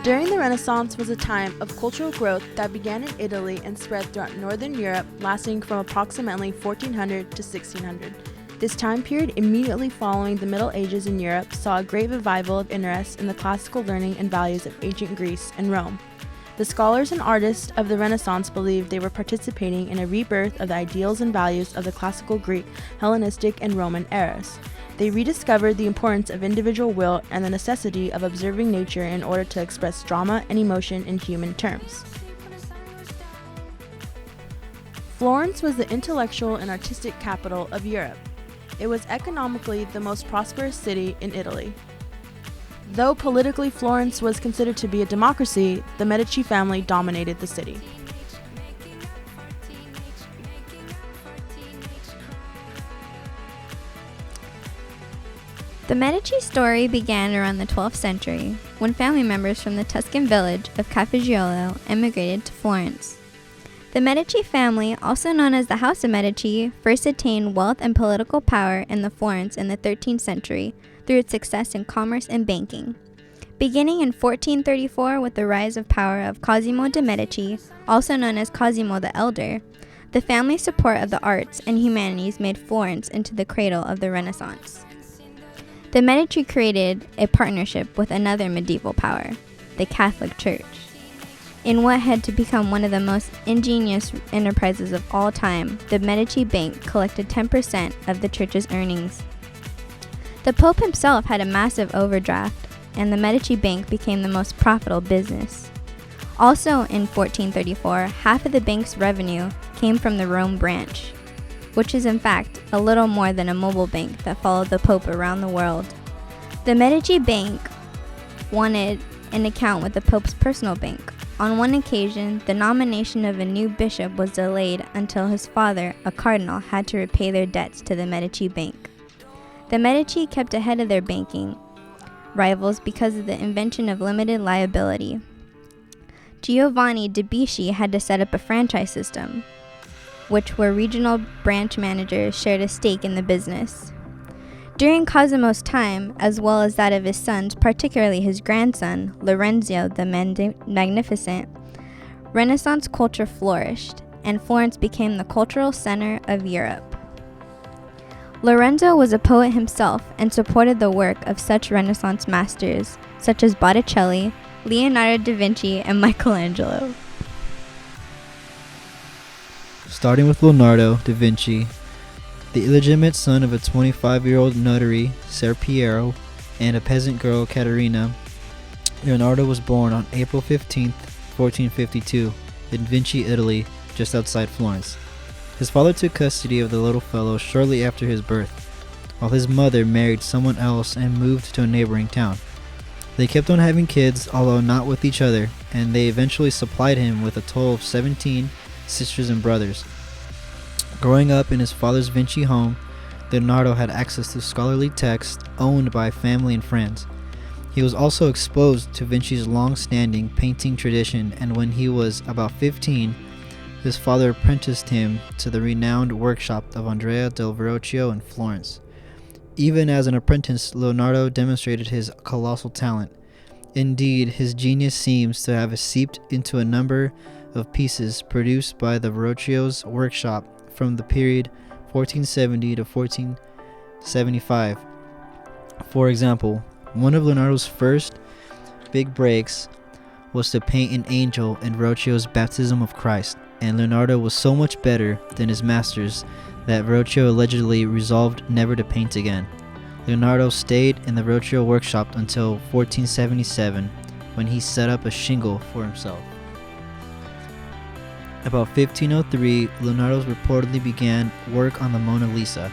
During the Renaissance was a time of cultural growth that began in Italy and spread throughout Northern Europe, lasting from approximately 1400 to 1600. This time period immediately following the Middle Ages in Europe saw a great revival of interest in the classical learning and values of ancient Greece and Rome. The scholars and artists of the Renaissance believed they were participating in a rebirth of the ideals and values of the classical Greek, Hellenistic, and Roman eras. They rediscovered the importance of individual will and the necessity of observing nature in order to express drama and emotion in human terms. Florence was the intellectual and artistic capital of Europe. It was economically the most prosperous city in Italy. Though politically Florence was considered to be a democracy, the Medici family dominated the city. The Medici story began around the 12th century, when family members from the Tuscan village of Cafaggiolo emigrated to Florence. The Medici family, also known as the House of Medici, first attained wealth and political power in the Florence in the 13th century through its success in commerce and banking. Beginning in 1434 with the rise of power of Cosimo de' Medici, also known as Cosimo the Elder, the family's support of the arts and humanities made Florence into the cradle of the Renaissance. The Medici created a partnership with another medieval power, the Catholic Church. In what had to become one of the most ingenious enterprises of all time, the Medici Bank collected 10% of the church's earnings. The Pope himself had a massive overdraft, and the Medici Bank became the most profitable business. Also in 1434, half of the bank's revenue came from the Rome branch, which is in fact a little more than a mobile bank that followed the Pope around the world. The Medici Bank wanted an account with the Pope's personal bank. On one occasion, the nomination of a new bishop was delayed until his father, a cardinal, had to repay their debts to the Medici Bank. The Medici kept ahead of their banking rivals because of the invention of limited liability. Giovanni de' Bici had to set up a franchise system, where regional branch managers shared a stake in the business. During Cosimo's time, as well as that of his sons, particularly his grandson, Lorenzo the Magnificent, Renaissance culture flourished, and Florence became the cultural center of Europe. Lorenzo was a poet himself and supported the work of such Renaissance masters such as Botticelli, Leonardo da Vinci, and Michelangelo. Starting with Leonardo da Vinci, the illegitimate son of a 25-year-old notary, Ser Piero, and a peasant girl, Caterina, Leonardo was born on April 15, 1452, in Vinci, Italy, just outside Florence. His father took custody of the little fellow shortly after his birth, while his mother married someone else and moved to a neighboring town. They kept on having kids, although not with each other, and they eventually supplied him with a total of 17 sisters and brothers. Growing up in his father's Vinci home, Leonardo had access to scholarly texts owned by family and friends. He was also exposed to Vinci's long-standing painting tradition, and when he was about 15, his father apprenticed him to the renowned workshop of Andrea del Verrocchio in Florence. Even as an apprentice, Leonardo demonstrated his colossal talent. Indeed, his genius seems to have seeped into a number of pieces produced by the Verrocchio's workshop from the period 1470 to 1475. For example, one of Leonardo's first big breaks was to paint an angel in Verrocchio's Baptism of Christ, and Leonardo was so much better than his masters that Verrocchio allegedly resolved never to paint again. Leonardo stayed in the Verrocchio workshop until 1477, when he set up a shingle for himself. About 1503, Leonardo reportedly began work on the Mona Lisa.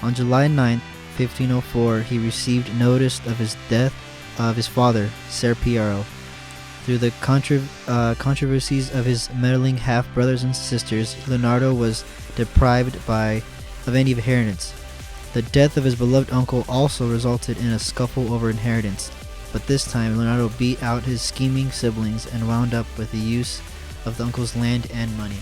On July 9, 1504, he received notice of his death of his father, Ser Piero. Through the controversies of his meddling half-brothers and sisters, Leonardo was deprived of any inheritance. The death of his beloved uncle also resulted in a scuffle over inheritance, but this time Leonardo beat out his scheming siblings and wound up with the use of the uncle's land and money.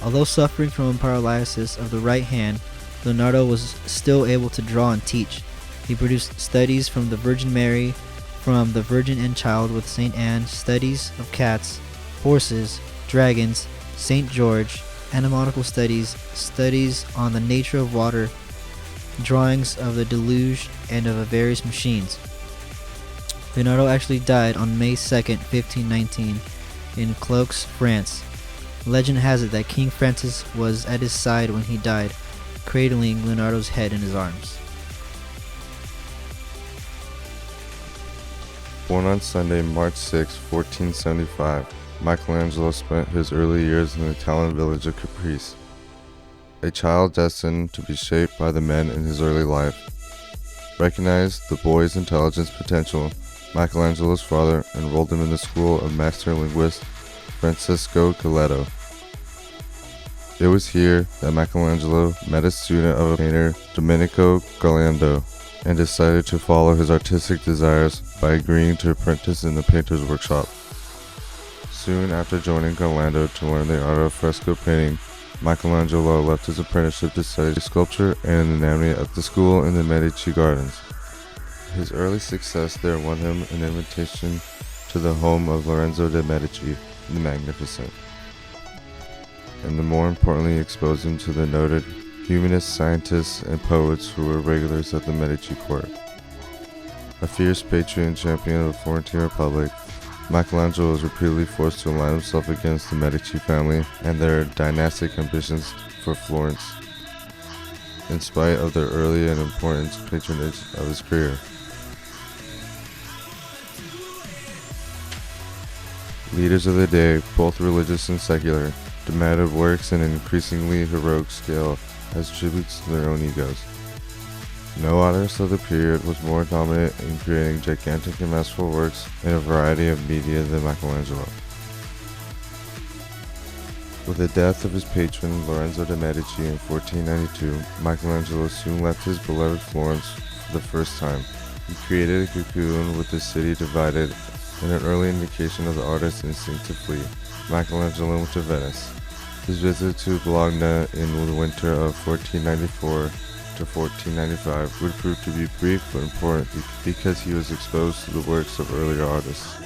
Although suffering from a paralysis of the right hand, Leonardo was still able to draw and teach. He produced studies from the Virgin Mary, from The Virgin and Child with St. Anne, studies of cats, horses, dragons, St. George, entomological studies, studies on the nature of water, drawings of the deluge and of various machines. Leonardo actually died on May 2nd, 1519, in Cloix, France. Legend has it that King Francis was at his side when he died, cradling Leonardo's head in his arms. Born on Sunday, March 6, 1475, Michelangelo spent his early years in the Italian village of Caprice. A child destined to be shaped by the men in his early life. Recognized the boy's intelligence potential, Michelangelo's father enrolled him in the school of master linguist Francesco Coletto. It was here that Michelangelo met a student of a painter, Domenico Ghirlandaio, and decided to follow his artistic desires by agreeing to apprentice in the painter's workshop. Soon after joining Ghirlandaio to learn the art of fresco painting, Michelangelo left his apprenticeship to study sculpture and anatomy at the school in the Medici gardens. His early success there won him an invitation to the home of Lorenzo de' Medici, the Magnificent, and more importantly exposed him to the noted humanists, scientists, and poets who were regulars at the Medici court. A fierce patriot and champion of the Florentine Republic, Michelangelo was repeatedly forced to align himself against the Medici family and their dynastic ambitions for Florence, in spite of their early and important patronage of his career. Leaders of the day, both religious and secular, demanded works in an increasingly heroic scale as tributes to their own egos. No artist of the period was more dominant in creating gigantic and masterful works in a variety of media than Michelangelo. With the death of his patron Lorenzo de' Medici in 1492, Michelangelo soon left his beloved Florence for the first time. He created a cocoon with the city divided, and an early indication of the artist's instinct to flee. Michelangelo went to Venice. His visit to Bologna in the winter of 1494 to 1495 would prove to be brief but important because he was exposed to the works of earlier artists.